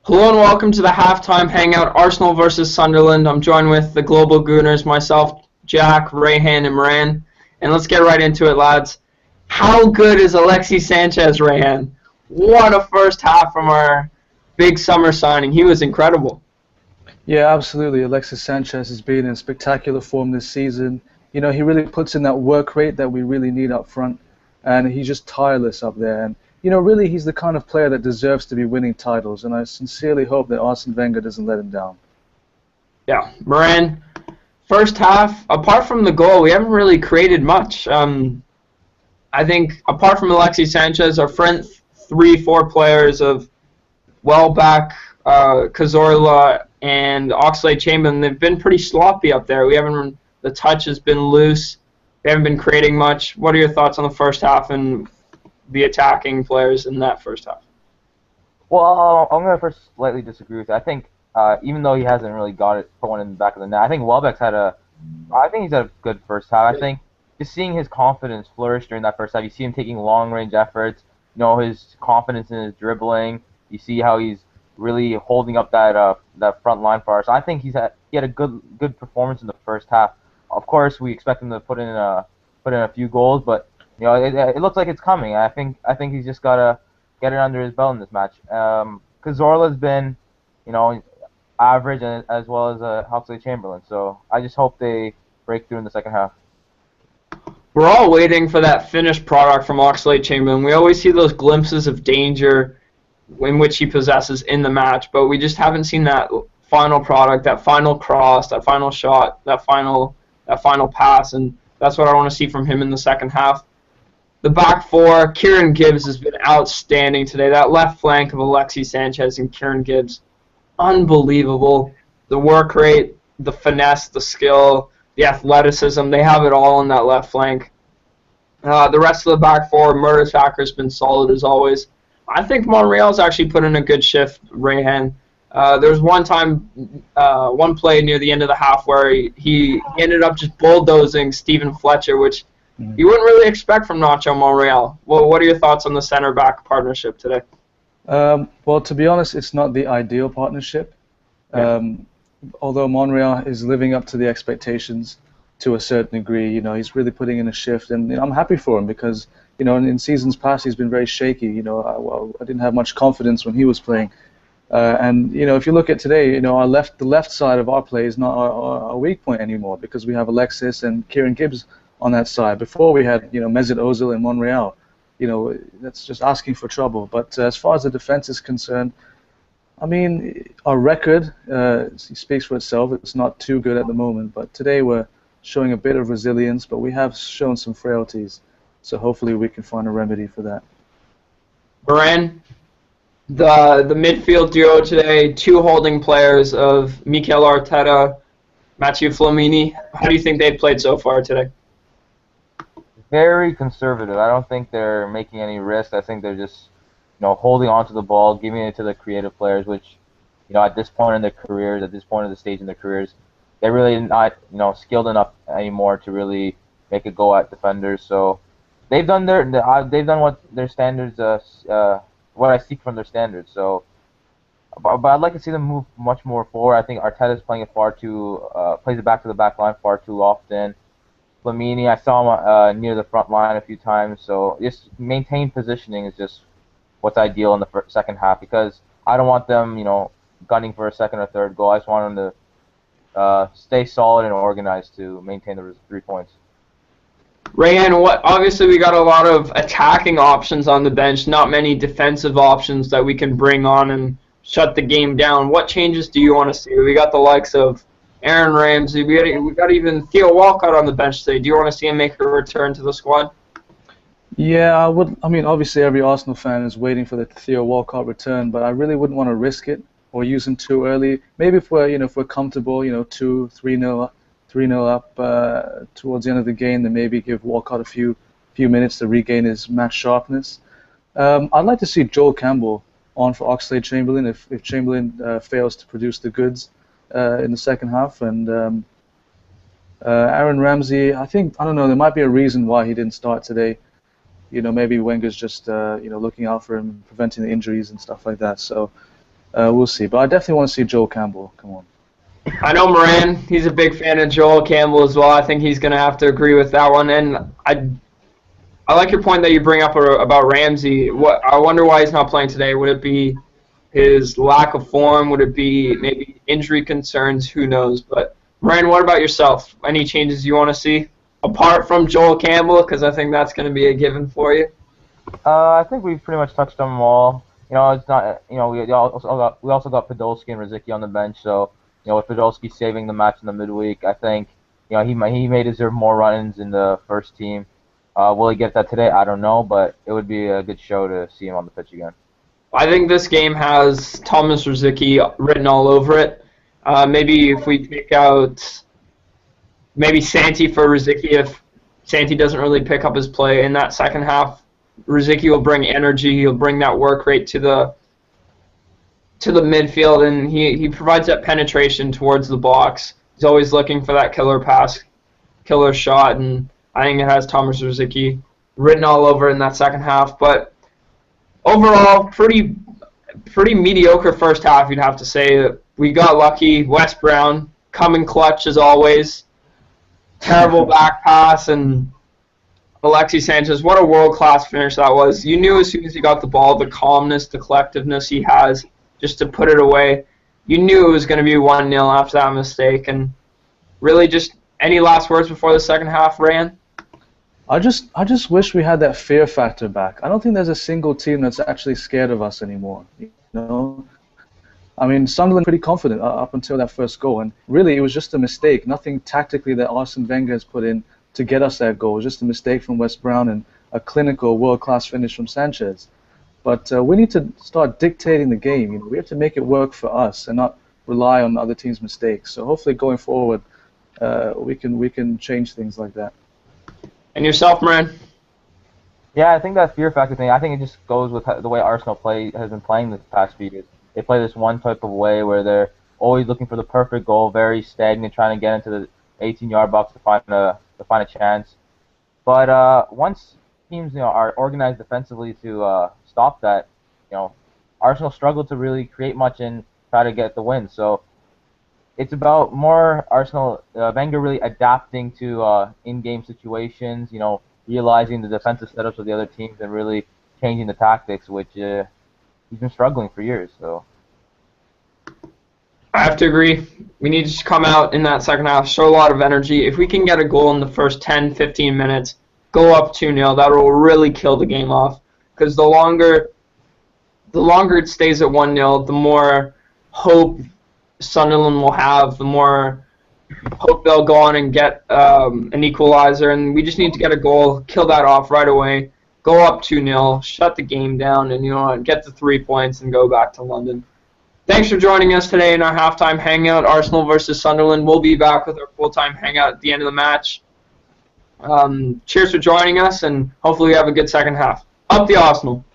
Hello and welcome to the halftime hangout, Arsenal versus Sunderland. I'm joined with the Global Gooners, myself, Jack, Rayhan, and Moran. And let's get right into it, lads. How good is Alexis Sanchez, Rayhan? What a first half from our big summer signing. He was incredible. Yeah, absolutely. Alexis Sanchez has been in spectacular form this season. You know, he really puts in that work rate that we really need up front, and he's just tireless up there. And, you know, really he's the kind of player that deserves to be winning titles, and I sincerely hope that Arsene Wenger doesn't let him down. Yeah, Moran, first half, apart from the goal, we haven't really created much. I think apart from Alexis Sanchez, our front 3-4 players of Welbeck, Cazorla, and Oxlade-Chamberlain, they've been pretty sloppy up there. The touch has been loose. We haven't been creating much. What are your thoughts on the first half and the attacking players in that first half? Well, I'm going to first slightly disagree with you. I think even though he hasn't really put one in the back of the net, I think Welbeck's I think he's had a good first half. I think just seeing his confidence flourish during that first half, you see him taking long-range efforts, you know, his confidence in his dribbling. You see how he's really holding up that front line for us. So I think he had a good performance in the first half. Of course, we expect him to put in a few goals, but you know it looks like it's coming. I think he's just gotta get it under his belt in this match. Cazorla's been, you know, average as well as Oxlade-Chamberlain. So I just hope they break through in the second half. We're all waiting for that finished product from Oxlade-Chamberlain. We always see those glimpses of danger in which he possesses in the match, but we just haven't seen that final product, that final cross, that final shot, that final pass, and that's what I want to see from him in the second half. The back four, Kieran Gibbs has been outstanding today. That left flank of Alexis Sanchez and Kieran Gibbs, unbelievable. The work rate, the finesse, the skill, the athleticism, they have it all in that left flank. The rest of the back four, Mertesacker's been solid as always. I think Monreal's actually put in a good shift, Rayhan. There was one play near the end of the half where he ended up just bulldozing Stephen Fletcher, which you wouldn't really expect from Nacho Monreal. Well, what are your thoughts on the center-back partnership today? Well, to be honest, it's not the ideal partnership. Yeah. Although Monreal is living up to the expectations to a certain degree, you know, he's really putting in a shift, and you know, I'm happy for him because, you know, in seasons past he's been very shaky. You know, I didn't have much confidence when he was playing. And you know, if you look at today, you know, the left side of our play is not our weak point anymore because we have Alexis and Kieran Gibbs on that side. Before we had, you know, Mesut Ozil and Monreal. You know, that's just asking for trouble. But as far as the defense is concerned, I mean, our record speaks for itself. It's not too good at the moment, but today we're showing a bit of resilience, but we have shown some frailties. So hopefully we can find a remedy for that. Moran, the midfield duo today, two holding players of Mikel Arteta, Mathieu Flamini. How do you think they've played so far today? Very conservative. I don't think they're making any risks. I think they're just, you know, holding on to the ball, giving it to the creative players, which, you know, at this point in their careers, at this point of the stage in their careers, they're really not, you know, skilled enough anymore to really make a go at defenders. So they've done what their standards, what I seek from their standards. So, but I'd like to see them move much more forward. I think Arteta's playing it plays it back to the back line far too often. Flamini, I saw him near the front line a few times. So just maintain positioning is just what's ideal in the second half, because I don't want them, you know, gunning for a second or third goal. I just want them to stay solid and organized to maintain the 3 points. Rayhan, obviously we got a lot of attacking options on the bench, not many defensive options that we can bring on and shut the game down. What changes do you want to see? We got the likes of Aaron Ramsey. We got even Theo Walcott on the bench today. Do you want to see him make a return to the squad? Yeah, I would. I mean, obviously every Arsenal fan is waiting for the Theo Walcott return, but I really wouldn't want to risk it or use him too early. Maybe if we're comfortable, you know, 2-3-0 up towards the end of the game, then maybe give Walcott a few minutes to regain his match sharpness. I'd like to see Joel Campbell on for Oxlade-Chamberlain if Chamberlain fails to produce the goods in the second half, and Aaron Ramsey, I don't know, there might be a reason why he didn't start today. You know, maybe Wenger's just looking out for him, preventing the injuries and stuff like that. So we'll see. But I definitely want to see Joel Campbell. Come on. I know Moran, he's a big fan of Joel Campbell as well. I think he's going to have to agree with that one. And I like your point that you bring up about Ramsey. I wonder why he's not playing today. Would it be his lack of form? Would it be maybe injury concerns? Who knows? But Moran, what about yourself? Any changes you want to see apart from Joel Campbell? Because I think that's going to be a given for you. I think we've pretty much touched on them all. It's not. We also got Podolski and Rosicky on the bench. So, with Podolski saving the match in the midweek, I think he may deserve more run-ins in the first team. Will he get that today? I don't know, but it would be a good show to see him on the pitch again. I think this game has Thomas Rosicky written all over it. Maybe if we take out maybe Santi for Rosicky, if Santi doesn't really pick up his play in that second half, Rosicky will bring energy. He'll bring that work rate to the midfield, and he provides that penetration towards the box. He's always looking for that killer pass, killer shot, and I think it has Thomas Rosicky written all over in that second half. But overall, pretty mediocre first half, you'd have to say. We got lucky. Wes Brown coming clutch as always. Terrible back pass, and Alexis Sanchez, what a world-class finish that was. You knew as soon as he got the ball, the calmness, the collectiveness he has just to put it away. You knew it was going to be 1-0 after that mistake. And really, just any last words before the second half, Ryan? I just wish we had that fear factor back. I don't think there's a single team that's actually scared of us anymore. I mean, Sunderland pretty confident up until that first goal, and really it was just a mistake. Nothing tactically that Arsene Wenger has put in to get us that goal. It was just a mistake from Wes Brown and a clinical world-class finish from Sanchez. But we need to start dictating the game. We have to make it work for us and not rely on other teams' mistakes. So hopefully going forward, we can change things like that. And yourself, Moran? Yeah, I think that fear factor thing, I think it just goes with the way Arsenal has been playing this past few years. They play this one type of way where they're always looking for the perfect goal, very stagnant, trying to get into the 18-yard box to find a chance. But once teams are organized defensively to stop that, Arsenal struggle to really create much and try to get the win. So it's about more Arsenal, Wenger really adapting to in-game situations, realizing the defensive setups of the other teams and really changing the tactics, which he's been struggling for years. So I have to agree. We need to come out in that second half, show a lot of energy. If we can get a goal in the first 10, 15 minutes, go up 2-0, that will really kill the game off. Because the longer it stays at 1-0, the more hope Sunderland will have, the more hope they'll go on and get an equalizer. And we just need to get a goal, kill that off right away, go up 2-0, shut the game down, and get the 3 points and go back to London. Thanks for joining us today in our halftime hangout, Arsenal versus Sunderland. We'll be back with our full-time hangout at the end of the match. Cheers for joining us, and hopefully we have a good second half. Up the Arsenal!